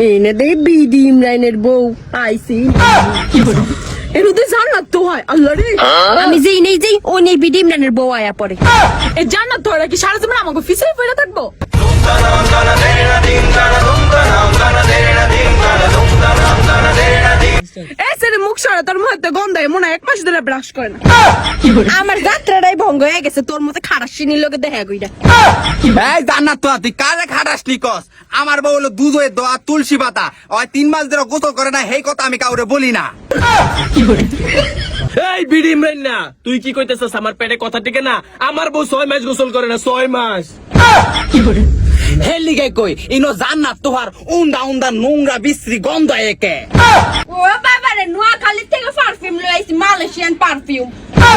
এনে দে বিডি ইমরানের বউ আইসি এর তো জান্নাত তো হয় আল্লাহ রে আমি যেই নেই যেই ও নেই বিডি ইমরানের বউ আয়া পড়ে এ জান্নাত তো কি সারা জীবন আমাকে ফিসে পড়ে থাকবো মুখ সরা তোর মধ্যে গন্ধায় মনে হয় এক মাস ধরে ব্রাশ করে না আমার যাত্রাটাই ভঙ্গ হয়ে গেছে তোর মতো খারাসিনীর লোকে দেখা গইরা এই জান্নাত তো তুই কারে খাটাসলি কস আমার বউ হলো দুধ হয়ে দোয়া তুলসী পাতা ওই 3 মাস ধরে গোসল করে না এই কথা আমি কাউরে বলি না। এই বিডি ইমরান না তুই কি কইতেছস আমার পেটে কথা টিকে না আমার বউ 6 মাস গোসল করে না 6 মাস হেলি গে কই ইনো জান্নাত তোহার উন্ডা উন্ডা নোংরা বিশ্রী গন্ধ একে ও বাবা রে নোয়াখালী থেকে পারফিউম লইছি মালয়েশিয়ান পারফিউম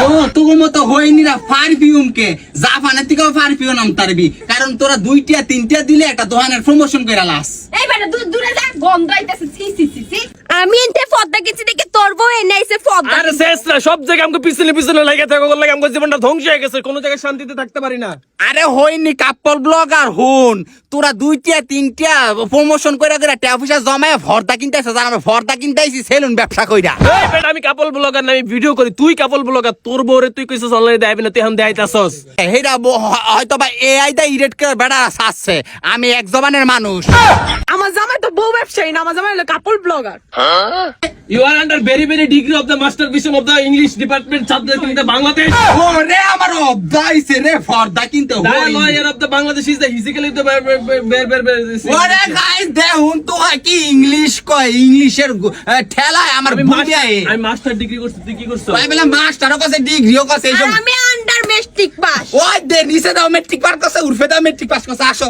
ও তোর মতো হয়নি না পারফিউম কে জাপানের থেকেও পারফিউম নাম তারবি কারণ তোরা 2টা 3টা দিলে একটা দোকানের প্রমোশন কইরা লাস এই বেটা দূরে যা গন্ধ আইতাছে সি সি সি সি আমি এনতে ফদা কিছু দেখে তোর বউ এনাইছে ফদা আরে শেষরা সব জায়গায় আমাকে পিছনে পিছনে লাগা থাকে ওগুলো লাগে আমার জীবনটা ধ্বংস হয়ে গেছে কোনো জায়গায় শান্তিতে থাকতে পারি না। আরে হয়নি কাপল ব্লগার হুন তোরা 2টা 3টা প্রমোশন কইরা কইরা টাকা পয়সা জমায় ভর্তা কিনতেছ জানা ভর্তা কিনতেছি সেলুন ব্যবসা কইরা এই বেটা আমি কাপল ব্লগার না আমি ভিডিও করি তুই কাপল ব্লগার তোর বউরে তুই কইছস অনলাইনে দেখাবি না তুই এখন দেখাইতাছস হেরা হয়তো বা এআই দা ইরেট করে বেড়া সাজছে আমি এক জবানের মানুষ আমার জামাই তো বউ ব্যবসায়ী না আমার জামাই হলো couple blogger you are under very very degree of the master vision of the English department subject in the Bangladesh ও রে আমার অবদাইছে রে ভর্তা কিনতে lawyer of the Bangladesh is the physically the ওরে গাইস দেখুন তো কি ইংলিশ কয় ইংলিশের ঠেলায় আমার বুঝায় আমি মাস্টার ডিগ্রি করছি তুই কি করছস ভাই বলে মাস্টারও কাছে ডিগ্রিও কাছে আর আমি আন্ডার মেট্রিক পাস ওই দে নিচে দাও মেট্রিক পাস করছে উর্ফে দাও মেট্রিক পাস করছে আসো